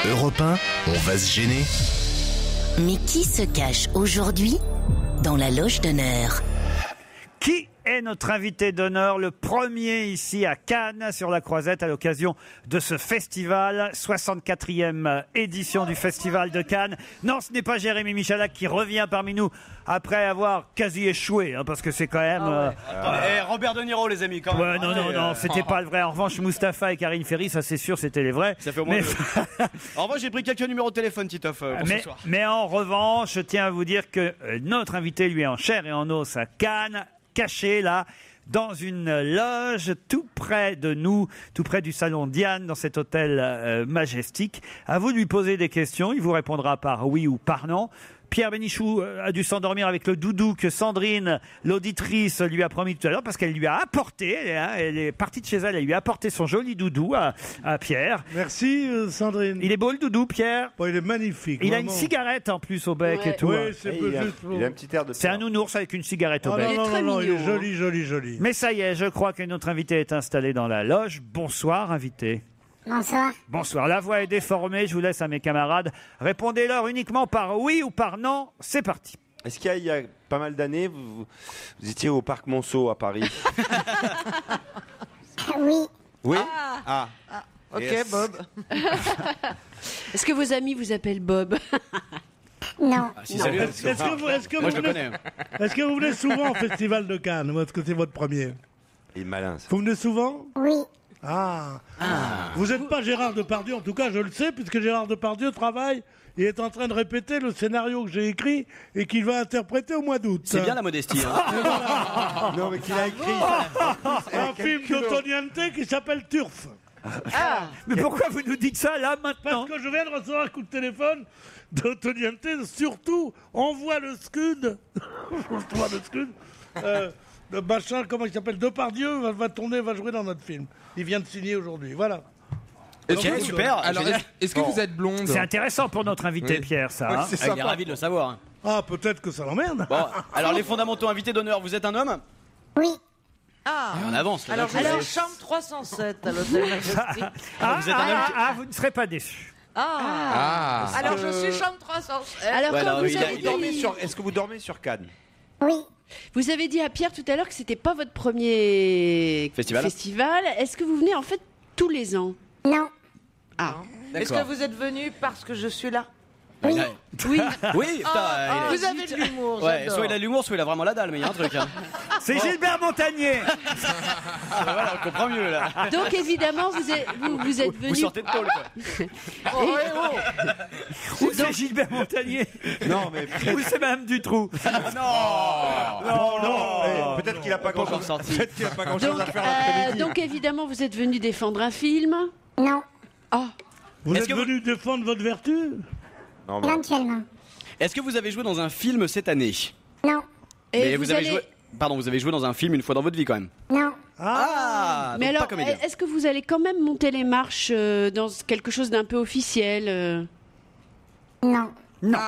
Europe 1, on va se gêner. Mais qui se cache aujourd'hui dans la loge d'honneur? Qui est notre invité d'honneur, le premier ici à Cannes, sur la Croisette, à l'occasion de ce festival, 64e édition du Festival de Cannes. Non, ce n'est pas Jérémy Michalak qui revient parmi nous après avoir quasi échoué, parce que c'est quand même... Robert De Niro, les amis, quand même. Non, c'était pas le vrai. En revanche, Mustapha et Karine Ferry, ça c'est sûr, c'était les vrais. Ça fait au moins deux. En revanche, j'ai pris quelques numéros de téléphone, Titoff, pour ce soir. Mais en revanche, je tiens à vous dire que notre invité, lui, est en chair et en os à Cannes, caché là, dans une loge tout près de nous, tout près du salon Diane, dans cet hôtel majestique. À vous de lui poser des questions, il vous répondra par oui ou par non. Pierre Bénichou a dû s'endormir avec le doudou que Sandrine, l'auditrice, lui a promis tout à l'heure, parce qu'elle lui a apporté, elle est partie de chez elle, elle lui a apporté son joli doudou à Pierre. Merci Sandrine. Il est beau le doudou, Pierre? Bon, il est magnifique. Il vraiment. a une cigarette en plus au bec et tout. Oui, c'est peu juste. Il a un petit air de... C'est un nounours avec une cigarette au bec. Non, il est joli. Mais ça y est, je crois que notre invité est installé dans la loge. Bonsoir, invité. Bonsoir. Bonsoir. La voix est déformée. Je vous laisse à mes camarades. Répondez-leur uniquement par oui ou par non. C'est parti. Est-ce qu'il y a pas mal d'années, vous étiez au Parc Monceau à Paris? Oui. Oui. Ok, Yes. Bob. Est-ce que vos amis vous appellent Bob? Non. Si, salut. Moi, je le connais. Est-ce que vous venez souvent au Festival de Cannes, ou est-ce que c'est votre premier? Il est malin, ça. Vous venez souvent? Oui. Vous n'êtes pas Gérard Depardieu, en tout cas je le sais, puisque Gérard Depardieu travaille et est en train de répéter le scénario que j'ai écrit et qu'il va interpréter au mois d'août. C'est bien la modestie. Hein. Non, mais qu'il a écrit. Un film d'Otoniente qui s'appelle Turf. Mais pourquoi vous nous dites ça là maintenant? Parce que je viens de recevoir un coup de téléphone d'Otoniente, surtout envoie le scud. Envoie le scud. Le machin, comment il s'appelle, Depardieu va tourner, va jouer dans notre film. Il vient de signer aujourd'hui, voilà. Ok, super. Alors, est-ce que vous êtes blonde? C'est intéressant pour notre invité, Pierre, ça. hein. C'est Il est sympa. ravi de le savoir. Ah, peut-être que ça l'emmerde. Bon, alors les fondamentaux invités d'honneur, vous êtes un homme? Oui. On avance. Là, Alors, donc, alors chambre 307 à l'hôtel Majestic. Vous êtes un homme vous ne serez pas déçu. Alors, je suis chambre 307. Alors, Ouais, quand alors, vous il a- avez il dormait dit- Est-ce que vous dormez sur Cannes? Oui. vous avez dit à Pierre tout à l'heure que c'était pas votre premier Festival. Est-ce que vous venez en fait tous les ans? Non. Est-ce que vous êtes venu parce que je suis là? Oui. Oui. Oui, putain, il Vous avez de l'humour, Ouais, j'adore. soit il a l'humour, soit il a vraiment la dalle, mais il y a un truc. Hein. C'est Gilbert Montagnier. Voilà, on comprend mieux là. Donc évidemment vous êtes Vous venu. sortez de tôle, quoi. Ou c'est Gilbert Montagnier. Non, mais Ou c'est Mme Dutroux. non. Peut-être qu'il a pas Encore grand-chose. sorti. Peut-être qu'il a pas grand-chose Donc, à faire l'après-midi. donc évidemment vous êtes venu défendre un film. Non. Vous Est-ce êtes que venu défendre votre vertu? Non, mais- Éventuellement. Est-ce que vous avez joué dans un film cette année? Non. Et Mais vous avez allez- joué. Pardon, vous avez joué dans un film une fois dans votre vie quand même. Non. Ah, Mais donc alors, pas comédien. est-ce que vous allez quand même monter les marches dans quelque chose d'un peu officiel Non. Non.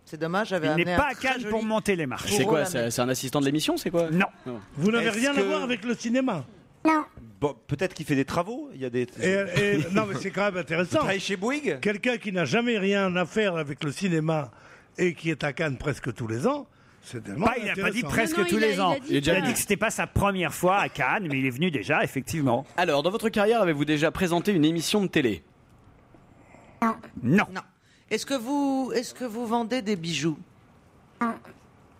C'est dommage, j'avais Il amené n'est un pas à très Cannes joli- pour monter les marches. C'est quoi? la C'est un assistant de l'émission, c'est quoi? Non. Vous n'avez Est-ce rien à que- voir avec le cinéma. Non. Bon, peut-être qu'il fait des travaux. Il y a des. Non, mais c'est quand même intéressant. Travaille chez Bouygues. Quelqu'un qui n'a jamais rien à faire avec le cinéma et qui est à Cannes presque tous les ans, c'est tellement Il n'a pas dit intéressant. presque Non, non, tous il a- les il a ans. dit Il a dit que c'était pas sa première fois à Cannes, mais il est venu déjà, effectivement. Alors, dans votre carrière, avez-vous déjà présenté une émission de télé? Non. Non. Est-ce que vous vendez des bijoux?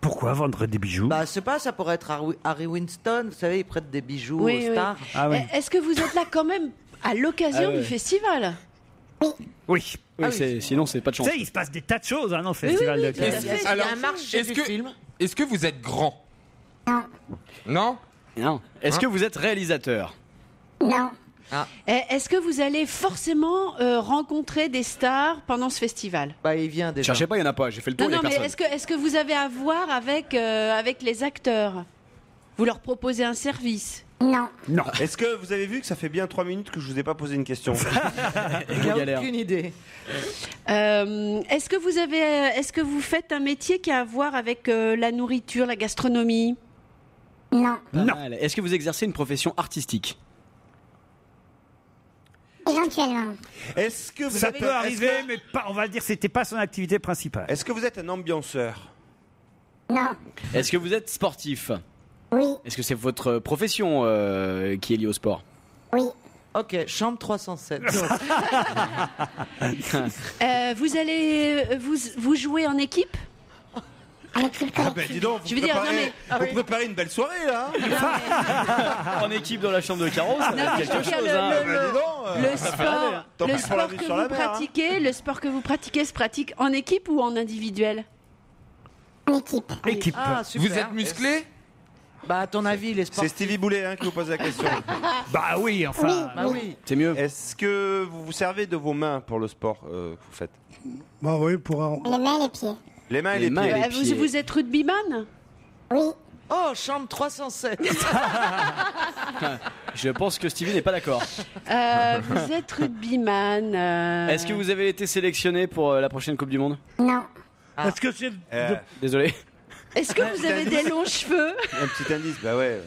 Pourquoi vendre des bijoux? Bah, je sais pas, ça pourrait être Harry Winston, vous savez, il prête des bijoux Oui, aux oui. stars. Ah oui. Est-ce que vous êtes là quand même à l'occasion Ah ouais. du festival? Oui. Oui, sinon c'est pas de Tu chance. sais, il se passe des tas de choses dans le Festival de Tout à Cannes. fait. Il y Alors, a un marché est-ce du que- film. Est-ce que vous êtes grand? Non. Non? Non. Est-ce que vous êtes réalisateur? Non. Est-ce que vous allez forcément rencontrer des stars pendant ce festival? Bah, il vient déjà. Cherchez pas, il y en a pas. J'ai fait le tour, Non, il y a non, mais personne. est-ce que vous avez à voir avec les acteurs? Vous leur proposez un service? Non. Non. Est-ce que vous avez vu que ça fait bien 3 minutes que je vous ai pas posé une question? Il a galère. aucune idée. Est-ce que vous faites un métier qui a à voir avec la nourriture, la gastronomie? Non. Pas mal. Est-ce que vous exercez une profession artistique? Éventuellement. Est-ce que vous Ça êtes peut arriver, mais pas, on va dire que c'était pas son activité principale. Est-ce que vous êtes un ambianceur? Non. Est-ce que vous êtes sportif? Oui. Est-ce que c'est votre profession qui est liée au sport? Oui. Ok, chambre 307. Vous jouez en équipe? En équipe Ah ben collective. dis donc, Je veux dire, non, mais- vous préparez une belle soirée là. En équipe dans la chambre de Caro, ça va Non, être mais je quelque veux dire, chose. hein. Dis donc, le sport, Tant le pis pour la sport vue que sur vous la mer, hein. pratiquez, le sport que vous pratiquez se pratique en équipe ou en individuel? En équipe. Équipe. Ah, super. Vous êtes musclé? Bah, à ton avis, les C'est sportifs. Stevie Boulet hein, qui vous pose la question. Bah oui, enfin. Bah oui. C'est mieux. Est-ce que vous vous servez de vos mains pour le sport que vous faites? Bah oui, pour un... Les mains et les pieds. Les mains et Les les mains pieds. et les pieds. Vous êtes rugbyman? Oui. Oh, chambre 307. Je pense que Stevie n'est pas d'accord. Vous êtes rugbyman. Est-ce que vous avez été sélectionné pour la prochaine Coupe du Monde? Non. Est-ce que c'est... Désolé. Est-ce que vous avez des longs cheveux? Un petit indice, bah ouais.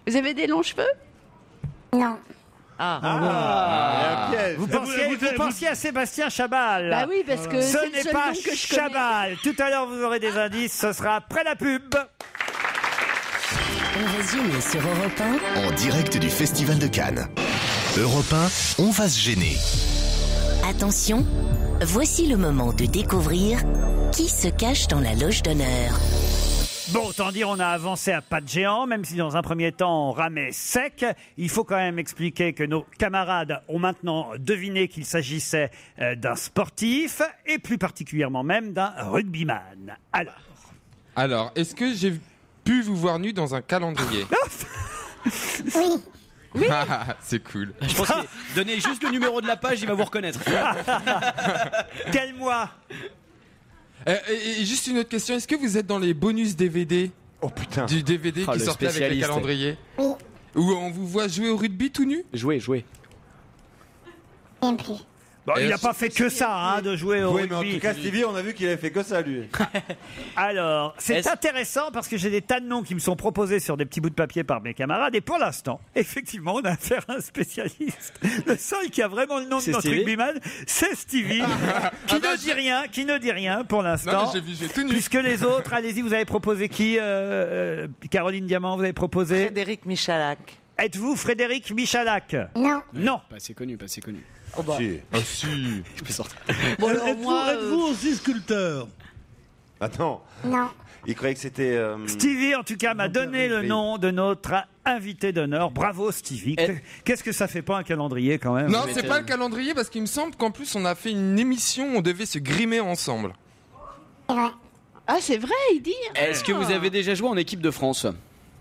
Vous avez des longs cheveux? Non. Ah, un piège. Vous pensiez à Sébastien Chabal. Bah oui, parce que Ce c'est le n'est seul pas nom que je connais. Chabal. Tout à l'heure, vous aurez des indices. Ce sera après la pub. On va se gêner sur Europe 1. En direct du Festival de Cannes. Europe 1, on va se gêner. Attention, voici le moment de découvrir qui se cache dans la loge d'honneur. Bon, autant dire, on a avancé à pas de géant, même si dans un premier temps, on ramait sec. Il faut quand même expliquer que nos camarades ont maintenant deviné qu'il s'agissait d'un sportif, et plus particulièrement même d'un rugbyman. Alors, est-ce que j'ai pu vous voir nu dans un calendrier? Oui. Ah, c'est cool. Je pense que donnez juste le numéro de la page, il va vous reconnaître. Quel mois? Et juste une autre question, est-ce que vous êtes dans les bonus DVD Oh putain. du DVD Oh, qui le sortait avec le spécialiste. calendrier? Oui. Où on vous voit jouer au rugby tout nu? Jouez. Bien plus. Bon, Et il n'a là, pas fait que ça, hein, de jouer au Oui, mais en rugby. tout cas, Stevie, on a vu qu'il avait fait que ça, lui. Alors, c'est Est-ce- intéressant parce que j'ai des tas de noms qui me sont proposés sur des petits bouts de papier par mes camarades. Et pour l'instant, effectivement, on a affaire à un spécialiste. Le seul qui a vraiment le nom de C'est notre Stevie rugbyman, c'est Stevie, qui ne dit rien pour Non, l'instant. mais j'ai vu jouer tout nu. Puisque les autres, allez-y, vous avez proposé qui Caroline Diamant, vous avez proposé Frédéric Michalak. Êtes-vous Frédéric Michalak? Non. Non. Pas assez connu. Oh bah. Si. Ah si. Je peux sortir. Bon, alors, moi, Êtes-vous aussi sculpteur? Attends, Non. il croyait que c'était... Stevie, en tout cas, m'a donné le oui. nom de notre invité d'honneur. Bravo, Stevie. Et- Qu'est-ce que ça fait pas un calendrier quand même? Non, c'est pas le calendrier parce qu'il me semble qu'en plus on a fait une émission, on devait se grimer ensemble. C'est vrai. Ah, c'est vrai, il dit. Est-ce que vous avez déjà joué en équipe de France?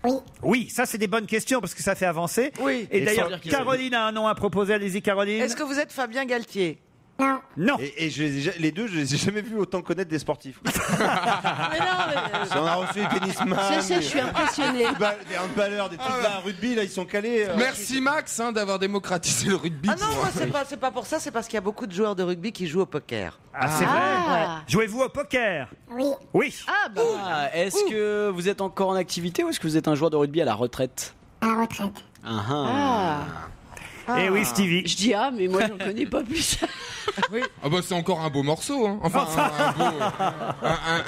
Oui. Oui, ça c'est des bonnes questions parce que ça fait avancer. Oui. Et Et d'ailleurs, sans dire qui Caroline a un nom à proposer. Allez-y, Caroline. Est-ce que vous êtes Fabien Galtier? Non. Non. Et les deux, je les ai jamais vus autant connaître des sportifs. Mais non, mais, On a reçu des tennisman, je suis impressionnée. des handballeurs, des trucs là, un rugby, là, ils sont calés. Merci Max d'avoir démocratisé le rugby. Ah non, moi c'est pas pour ça, c'est parce qu'il y a beaucoup de joueurs de rugby qui jouent au poker. Ah, c'est vrai. Ah, Jouez-vous au poker? Oui. Oui. ah bah. Est-ce que vous êtes encore en activité ou est-ce que vous êtes un joueur de rugby à la retraite? À la retraite. Ah. Et oui, Stevie. Je dis ah, mais moi j'en connais pas plus. Ah bah c'est encore un beau morceau, hein. Enfin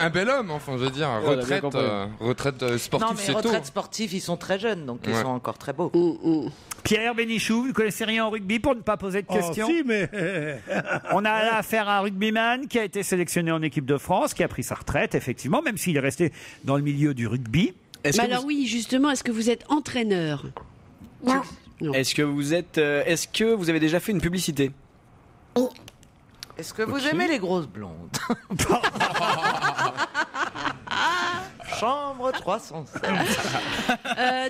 un bel homme, enfin je veux dire, on a bien retraite, compris. Retraite sportive Non mais c'est tôt. retraite sportive, ils sont très jeunes, donc ils Ouais. sont encore très beaux. Pierre Bénichou, vous connaissez rien en rugby pour ne pas poser de questions? Oh, si, mais... On a là affaire à un rugbyman qui a été sélectionné en équipe de France, qui a pris sa retraite, effectivement, même s'il est resté dans le milieu du rugby. Est-ce Mais que, alors oui, justement, est-ce que vous êtes entraîneur? Non. est-ce que vous avez déjà fait une publicité? Est-ce que vous aimez les grosses blondes? Chambre 307.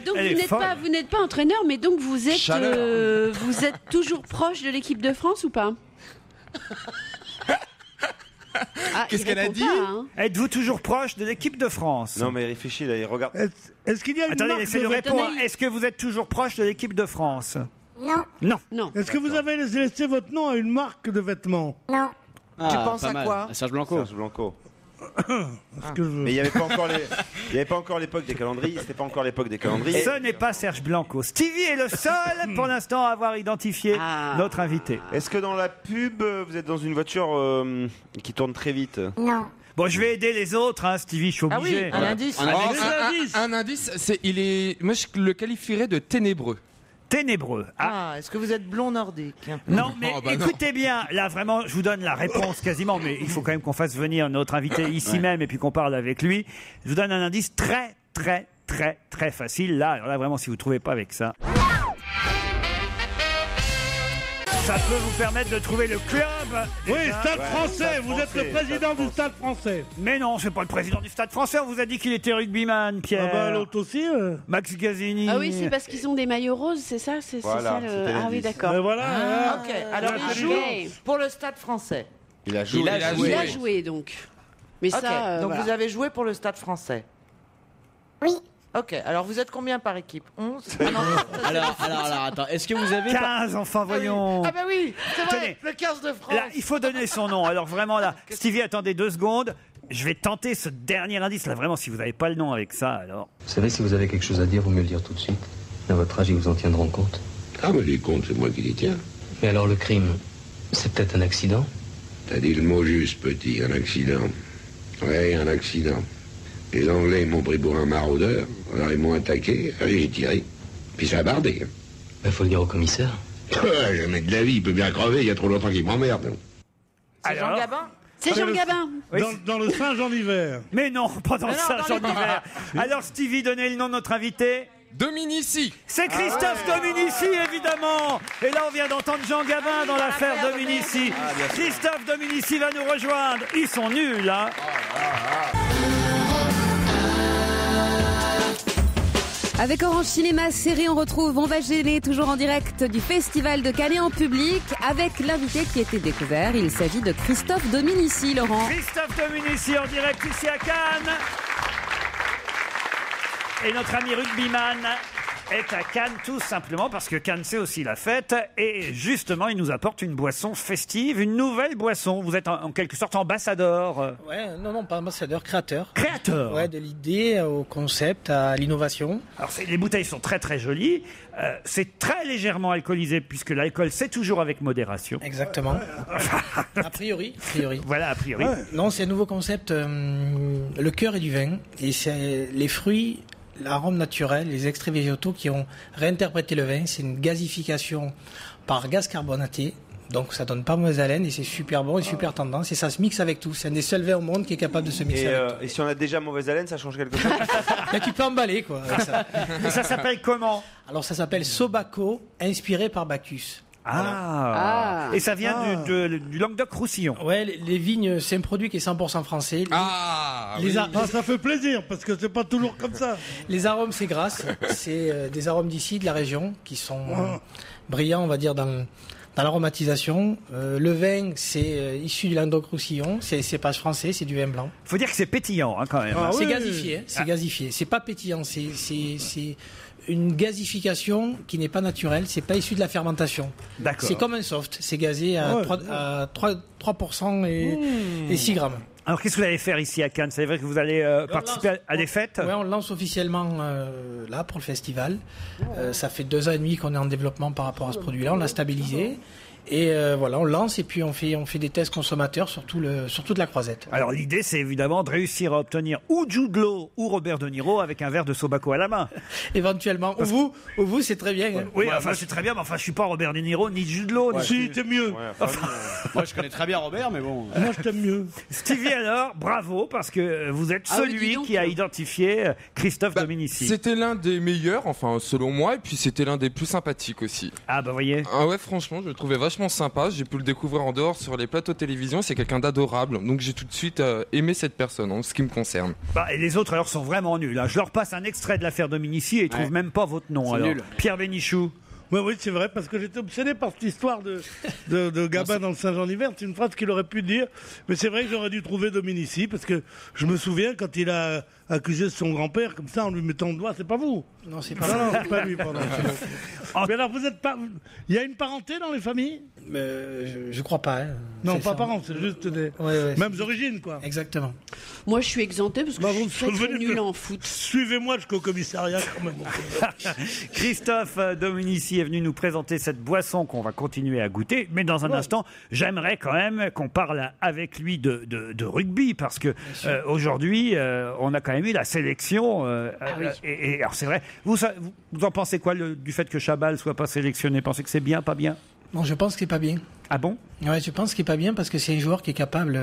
Donc Elle est folle. vous n'êtes pas entraîneur, mais donc vous êtes Chaleur. vous êtes toujours proche de l'équipe de France ou pas? Ah, Qu'est-ce il qu'elle a répond dit pas, hein. Êtes-vous toujours proche de l'équipe de France? Non, mais il réfléchit, là, il regarde. Est-ce qu'il y a une Attendez, marque laissez-le de répondre. Attendez. Est-ce que vous êtes toujours proche de l'équipe de France? Non. Non. Non. Est-ce que vous avez laissé votre nom à une marque de vêtements? Non. Tu penses pas à mal. quoi? À Serge Blanco. Serge Blanco. Mais il n'y avait pas encore l'époque des calendriers. C'était pas encore l'époque des calendriers. Ce n'est pas Serge Blanco. Stevie est le seul pour l'instant à avoir identifié notre invité. Est-ce que dans la pub, vous êtes dans une voiture qui tourne très vite? Non. Bon, je vais aider les autres, hein, Stevie, je suis obligé. un indice. Un indice, moi je le qualifierais de ténébreux. Ténébreux. Est-ce que vous êtes blond nordique? Non, mais non. écoutez bien, là vraiment, je vous donne la réponse quasiment, mais il faut quand même qu'on fasse venir notre invité ici même et puis qu'on parle avec lui. Je vous donne un indice très, très, très, très facile. Là, alors là vraiment, si vous ne trouvez pas avec ça... Ça peut vous permettre de trouver le club. Oui, déjà. Stade français, vous êtes le président du Stade français. Mais non, c'est pas le président du Stade français. On vous a dit qu'il était rugbyman, Pierre. Ah bah l'autre aussi. Max Gazzini. Ah oui, c'est parce qu'ils ont des maillots roses, c'est ça, Voilà, ça c'était Ah oui, l'indice. d'accord. Mais voilà. Ok, alors il joue pour le Stade français. Il a joué. Il a joué donc. Mais Ok, ça, donc voilà. vous avez joué pour le Stade français. Oui. Ok, alors vous êtes combien par équipe? 11? Alors, attends, est-ce que vous avez... 15, enfin voyons. Ah bah oui, c'est vrai, Tenez. le 15 de France. Là, il faut donner son nom. Alors vraiment là, Stevie, attendez 2 secondes. Je vais tenter ce dernier indice. Là, vraiment, si vous n'avez pas le nom avec ça, alors... Vous savez, si vous avez quelque chose à dire, vous me le dire tout de suite. À votre âge, ils vous en tiendront compte. Ah, mais les comptes, c'est moi qui les tiens. Mais alors, le crime, c'est peut-être un accident? T'as dit le mot juste, petit, un accident. Ouais, un accident. Les Anglais m'ont pris pour un maraudeur, alors ils m'ont attaqué, et j'ai tiré. Puis ça a bardé. Il faut le dire au commissaire. Jamais de la vie, il peut bien crever, il y a trop longtemps qu'il m'emmerde. C'est Jean Gabin? C'est Jean Gabin. Oui, Dans le Saint-Jean-d'hiver. mais non, pas dans Mais non, ça, dans Jean les- d'hiver. Alors Stevie, donnez le nom de notre invité. Dominici. C'est Christophe Dominici, évidemment. Et là, on vient d'entendre Jean Gabin dans l'affaire Dominici. Christophe Dominici va nous rejoindre. Ils sont nuls, hein. Avec Orange Cinéma Série, on retrouve On va gêner, toujours en direct du Festival de Cannes en public, avec l'invité qui a été découvert. Il s'agit de Christophe Dominici, Laurent. Christophe Dominici en direct ici à Cannes. Et notre ami rugbyman est à Cannes tout simplement parce que Cannes c'est aussi la fête et justement il nous apporte une boisson festive, une nouvelle boisson. Vous êtes en quelque sorte ambassadeur. Ouais, non, pas ambassadeur, créateur. Créateur. Ouais, de l'idée au concept, à l'innovation. Alors les bouteilles sont très très jolies. C'est très légèrement alcoolisé puisque l'alcool c'est toujours avec modération. Exactement. A priori. Voilà, a priori. Ouais. Non, c'est un nouveau concept. Le cœur est du vin et c'est les fruits, l'arôme naturel, les extraits végétaux qui ont réinterprété le vin. C'est une gazification par gaz carbonaté. Donc ça donne pas mauvaise haleine et c'est super bon et super tendance et ça se mixe avec tout. C'est un des seuls vins au monde qui est capable de se mixer avec tout. Et si on a déjà mauvaise haleine, ça change quelque chose? Là, tu peux emballer quoi. Avec ça. Et ça s'appelle comment? Alors ça s'appelle Sobaco, inspiré par Bacchus. Ah. Et ça vient du Languedoc-Roussillon. Ouais, les vignes, c'est un produit qui est 100% français. Ça fait plaisir parce que c'est pas toujours comme ça. Les arômes, c'est Grasse. C'est des arômes d'ici, de la région, qui sont brillants, on va dire, dans l'aromatisation. Le vin, c'est issu du Languedoc-Roussillon. C'est cépage français, c'est du vin blanc. Faut dire que c'est pétillant hein, quand même. C'est gazifié, hein, c'est gazifié. C'est pas pétillant, c'est une gazification qui n'est pas naturelle, c'est pas issu de la fermentation. D'accord. C'est comme un soft, c'est gazé à 3% et 6 grammes. Alors qu'est-ce que vous allez faire ici à Cannes? C'est vrai que vous allez participer à des fêtes? Oui, on lance officiellement là pour le festival. Ça fait 2 ans et demi qu'on est en développement par rapport à ce produit-là. On l'a stabilisé. Et voilà, on lance et puis on fait des tests consommateurs sur toute la croisette. Alors l'idée c'est évidemment de réussir à obtenir ou Jude Law ou Robert De Niro avec un verre de Sobaco à la main. Éventuellement. Ou vous c'est très bien. Hein. Oui, enfin c'est très bien, mais enfin je suis pas Robert De Niro ni Jude Law. Si, t'es mieux. Moi je connais très bien Robert, mais bon. Moi je t'aime mieux. Stevie alors, bravo parce que vous êtes celui qui a identifié Christophe Dominici. C'était l'un des meilleurs, enfin selon moi, et puis c'était l'un des plus sympathiques aussi. Ah bah voyez. Ah ouais, franchement, je le trouvais vachement sympa. J'ai pu le découvrir en dehors sur les plateaux de télévision. C'est quelqu'un d'adorable. Donc j'ai tout de suite aimé cette personne en ce qui me concerne. Bah, et les autres alors sont vraiment nuls. Hein. Je leur passe un extrait de l'affaire Dominici et ils trouvent même pas votre nom. Alors. Nul. Pierre Bénichou. Oui, c'est vrai, parce que j'étais obsédé par cette histoire de Gabin dans le Saint-Jean-d'hiver. C'est une phrase qu'il aurait pu dire, mais c'est vrai que j'aurais dû trouver Dominici, parce que je me souviens quand il a accusé son grand-père, comme ça, en lui mettant le doigt, c'est pas vous. Non, c'est pas Non, c'est pas lui, pardon. Mais alors, vous êtes pas. Il y a une parenté dans les familles? Je crois pas. Non, C'est pas ça. parents, c'est juste des mêmes origines, quoi. Exactement. Moi, je suis exemptée parce que je suis très nulle en foot. Suivez-moi jusqu'au commissariat, quand même. Christophe Dominici est venu nous présenter cette boisson qu'on va continuer à goûter. Mais dans un instant, j'aimerais quand même qu'on parle avec lui de rugby. Parce que aujourd'hui, on a quand même eu la sélection. Et alors, c'est vrai. Vous en pensez quoi du fait que Chabal ne soit pas sélectionné? Pensez que c'est bien, pas bien? Non, je pense qu'il est pas bien. Ah bon? Ouais, je pense qu'il est pas bien parce que c'est un joueur qui est capable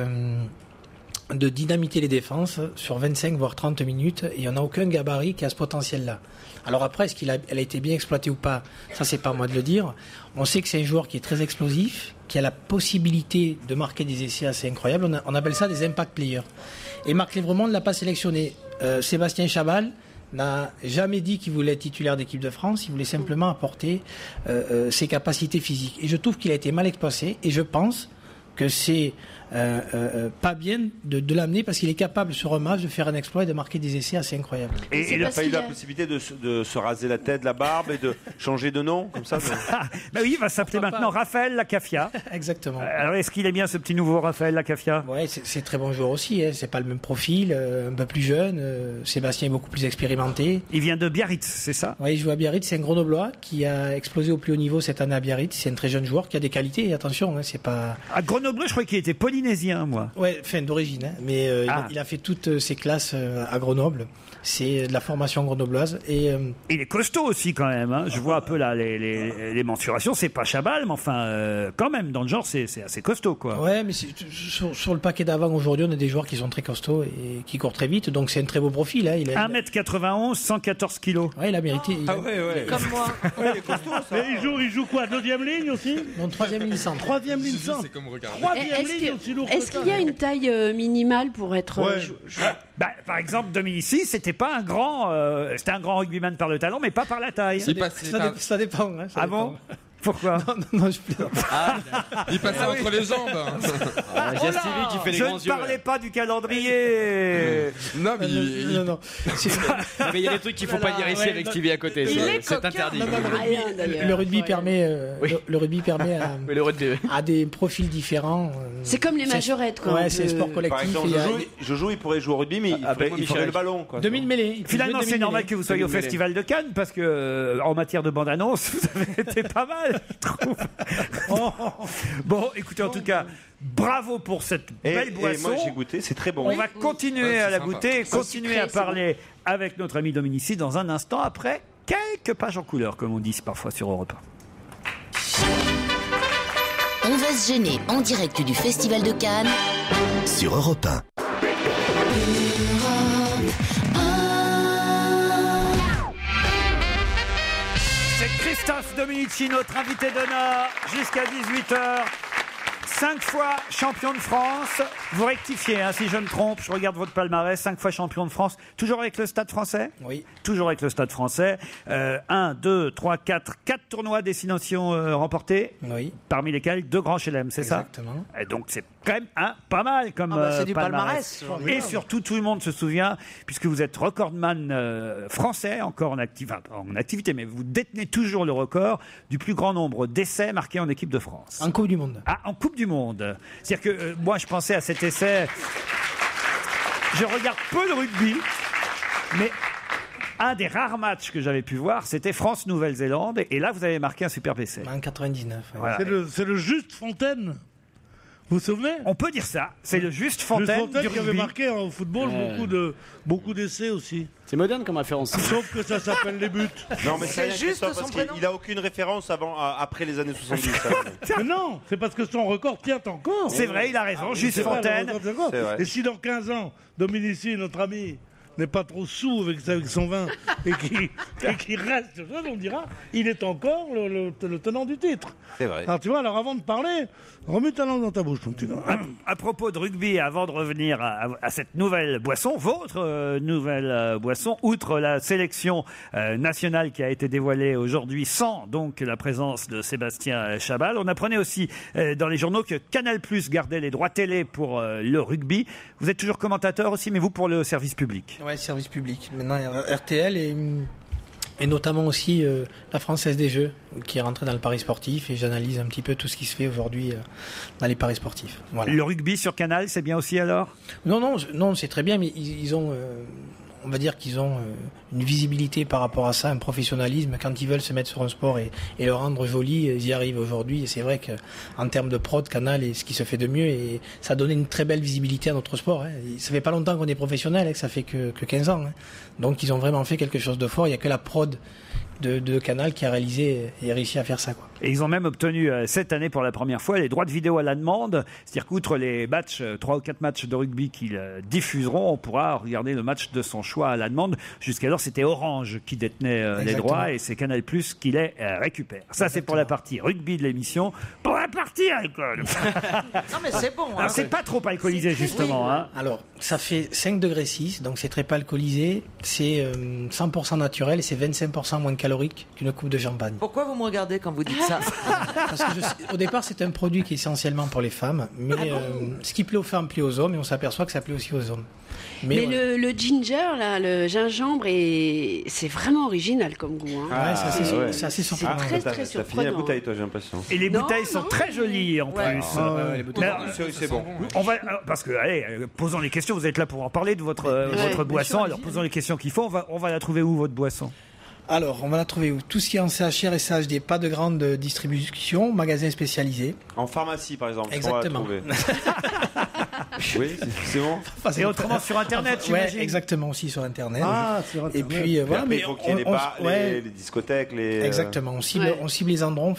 de dynamiter les défenses sur 25 voire 30 minutes et on n'a aucun gabarit qui a ce potentiel-là. Alors après, est-ce qu'elle a été bien exploitée ou pas? Ça, c'est pas à moi de le dire. On sait que c'est un joueur qui est très explosif, qui a la possibilité de marquer des essais assez incroyables. On appelle ça des impact players. Et Marc Lévremont ne l'a pas sélectionné. Sébastien Chabal n'a jamais dit qu'il voulait être titulaire d'équipe de France, il voulait simplement apporter ses capacités physiques. Et je trouve qu'il a été mal exploité et je pense que c'est pas bien de l'amener parce qu'il est capable sur un match de faire un exploit et de marquer des essais assez incroyables. Et il n'a pas eu la possibilité de se raser la tête, la barbe et de changer de nom comme ça Ben oui, il va s'appeler maintenant Raphaël Lacafia. Exactement. Alors est-ce qu'il est bien ce petit nouveau Raphaël Lacafia? Ouais, c'est très bon joueur aussi. Hein. C'est pas le même profil, un peu plus jeune. Sébastien est beaucoup plus expérimenté. Il vient de Biarritz, c'est ça? Oui, il joue à Biarritz. C'est un Grenoblois qui a explosé au plus haut niveau cette année à Biarritz. C'est un très jeune joueur qui a des qualités. Et attention, hein, c'est pas. À Grenoble, je crois qu'il était polynésien, moi. Ouais, fin d'origine, hein. Mais il a fait toutes ses classes à Grenoble. C'est de la formation grenobloise. Et il est costaud aussi quand même. Hein. Je vois un peu là les mensurations. C'est pas Chabal, mais enfin, quand même, dans le genre, c'est assez costaud, quoi. Ouais, mais sur le paquet d'avant, aujourd'hui, on a des joueurs qui sont très costauds et qui courent très vite. Donc c'est un très beau profil. Hein. 1m91, 114 kilos. Ouais, il a mérité. Comme moi. Ouais, il est costaud, ça. Mais il joue quoi? Deuxième ligne aussi? Non, troisième ligne centre. Troisième ligne centre. C'est comme regarder. Troisième ligne aussi lourd. Est-ce qu'il y a une taille minimale pour être... Par exemple, Dominici, c'était pas un grand, c'était un grand rugbyman par le talent, mais pas par la taille. Ça dépend. Hein, ah bon? Pourquoi? Non, je plaisante. Il passait entre les jambes. Il y a Stevie qui fait les grands yeux. Je ne parlais pas du calendrier. Non, mais non. Mais il y a des trucs qu'il ne faut pas dire ici avec Stevie à côté. C'est interdit. Le rugby permet, à des profils différents. C'est comme les majorettes, quoi. Ouais, c'est un sport collectif. Par exemple, il pourrait jouer au rugby, mais il ferait le ballon. Demi-mêlée. Finalement, c'est normal que vous soyez au Festival de Cannes, parce que en matière de bande-annonce, vous avez été pas mal. Je trouve. Bon, écoutez, en tout cas, bravo pour cette belle boisson. Moi, j'ai goûté, c'est très bon. On va continuer à la goûter, continuer à parler avec notre ami Dominici dans un instant, après quelques pages en couleur, comme on dit parfois sur Europe 1. On va se gêner en direct du Festival de Cannes sur Europe 1. Christophe Dominici, notre invité d'honneur, jusqu'à 18h. 5 fois champion de France. Vous rectifiez, hein, si je me trompe. Je regarde votre palmarès. 5 fois champion de France. Toujours avec le Stade Français? Oui. Toujours avec le Stade Français. 1, 2, 3, 4 tournois destination remportés. Oui. Parmi lesquels 2 grands chelem, c'est ça? Exactement. Et donc c'est quand même pas mal comme c'est du palmarès. Et surtout, tout le monde se souvient, puisque vous êtes recordman français, encore en activité, mais vous détenez toujours le record du plus grand nombre d'essais marqués en équipe de France. En Coupe du Monde. Ah, en Coupe du Monde. C'est-à-dire que moi, je pensais à cet essai. Je regarde peu de rugby, mais un des rares matchs que j'avais pu voir, c'était France-Nouvelle-Zélande. Et là, vous avez marqué un superbe essai. En 99. Ouais. Voilà. C'est le Juste Fontaine. Vous vous souvenez? On peut dire ça. C'est le Juste Fontaine du qui rugby. avait marqué au football beaucoup d'essais aussi. C'est moderne comme référence. Sauf que ça s'appelle les buts. Non, mais C'est juste son parce prénom. qu'il n'a aucune référence après les années 70. Mais non, c'est parce que son record tient encore. C'est vrai, il a raison. Juste C'est vrai, Fontaine. le record tient encore. C'est vrai. Et si dans 15 ans, Dominici, notre ami, n'est pas trop sous avec son vin et qui reste, on dira, il est encore le tenant du titre. C'est vrai. Alors tu vois, avant de parler, remets ta langue dans ta bouche, ton petit gars. À propos de rugby, avant de revenir à cette nouvelle boisson, votre nouvelle boisson, outre la sélection nationale qui a été dévoilée aujourd'hui sans donc la présence de Sébastien Chabal, on apprenait aussi dans les journaux que Canal+ gardait les droits télé pour le rugby. Vous êtes toujours commentateur aussi, mais vous pour le service public. Ouais, service public. Maintenant, il y a RTL Et notamment aussi la Française des Jeux, qui est rentrée dans le pari sportif, et j'analyse un petit peu tout ce qui se fait aujourd'hui dans les paris sportifs. Voilà. Le rugby sur Canal, c'est bien aussi alors? Non, c'est très bien, mais ils ont, on va dire qu'ils ont une visibilité par rapport à ça, un professionnalisme. Quand ils veulent se mettre sur un sport et le rendre joli, ils y arrivent aujourd'hui. Et c'est vrai qu'en termes de prod, Canal est ce qui se fait de mieux, et ça a donné une très belle visibilité à notre sport. Hein. Ça fait pas longtemps qu'on est professionnel, que ça fait que 15 ans. Hein. Donc ils ont vraiment fait quelque chose de fort. Il n'y a que la prod de Canal qui a réalisé et réussi à faire ça, quoi. Et ils ont même obtenu cette année pour la première fois les droits de vidéo à la demande. C'est-à-dire qu'outre les matchs, 3 ou 4 matchs de rugby qu'ils diffuseront, on pourra regarder le match de son choix à la demande. Jusqu'alors, c'était Orange qui détenait les droits, et c'est Canal+ qui les récupère. Ça, c'est pour la partie rugby de l'émission. Pour la partie alcool. Non, mais c'est bon. Alors, c'est pas trop alcoolisé, justement. Oui. Hein. Alors, ça fait 5,6 degrés, donc c'est très pas alcoolisé. C'est 100% naturel et c'est 25% moins calorique qu'une coupe de champagne. Pourquoi vous me regardez quand vous dites ça? Parce que au départ, c'est un produit qui est essentiellement pour les femmes, mais ce qui plaît aux femmes plaît aux hommes, et on s'aperçoit que ça plaît aussi aux hommes. Mais le ginger, là, le gingembre, c'est vraiment original comme goût. Hein. C'est assez surprenant. C'est très surprenant. T'as fini la bouteille, toi, j'ai l'impression. Et les bouteilles sont très jolies en plus. Les bouteilles, c'est bon. On va, parce que, allez, posons les questions. Vous êtes là pour en parler de votre boisson. Alors, posons les questions qu'il faut. On va la trouver où, votre boisson? Alors, on va la trouver où? Tout ce qui est en CHR et CHD, pas de grande distribution, magasin spécialisé. En pharmacie, par exemple. Exactement. Oui, c'est bon. Et autrement sur Internet, j'imagine. Ouais, exactement, aussi sur Internet. Ah, sur Internet. Et puis, voilà. Mais il faut qu'il y ait les bars, les discothèques, les... Exactement. On cible les endroits,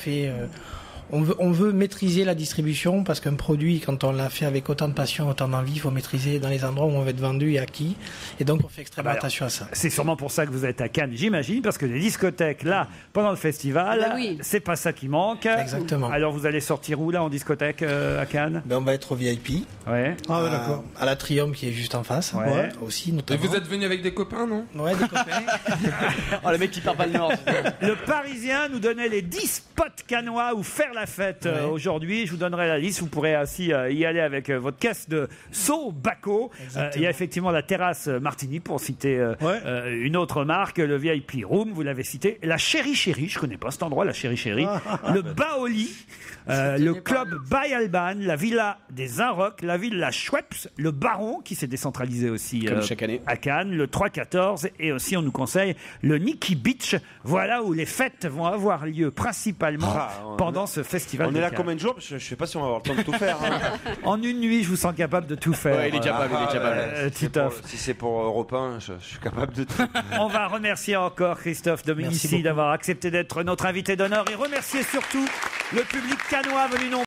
on veut maîtriser la distribution, parce qu'un produit, quand on l'a fait avec autant de passion, autant d'envie, il faut maîtriser dans les endroits où on va être vendu et acquis. Et donc, on fait extrêmement attention à ça. C'est sûrement pour ça que vous êtes à Cannes, j'imagine, parce que les discothèques, là, pendant le festival, c'est pas ça qui manque. Exactement. Alors, vous allez sortir où, là, en discothèque à Cannes? On va être au VIP. Ouais. D'accord. À la Triumph, qui est juste en face. Ouais. Aussi, Et notamment. vous êtes venu avec des copains, non? Ouais, des copains. Oh, le mec qui perd pas le nord. Le Parisien nous donnait les 10 spots cannois où faire la fête. Aujourd'hui, je vous donnerai la liste. Vous pourrez ainsi y aller avec votre caisse de Saut Baco. Il y a effectivement la terrasse Martini, pour citer une autre marque. Le VIP Room, vous l'avez cité. La Chéri Chéri, je connais pas cet endroit, la Chéri Chéri. Le Baoli, le club Bay Alban, la Villa des Inrocks, la Villa Schweppes, le Baron, qui s'est décentralisé aussi chaque année à Cannes, le 314, et aussi on nous conseille le Nikki Beach. Voilà où les fêtes vont avoir lieu principalement pendant ce festival. On est là combien de jours? Je ne sais pas si on va avoir le temps de tout faire. Hein. En une nuit, je vous sens capable de tout faire. Ouais, il est capable, Titoff. Si c'est pour Europe 1, je suis capable de tout. On va remercier encore Christophe Dominici d'avoir accepté d'être notre invité d'honneur, et remercier surtout le public cannois venu nombreux.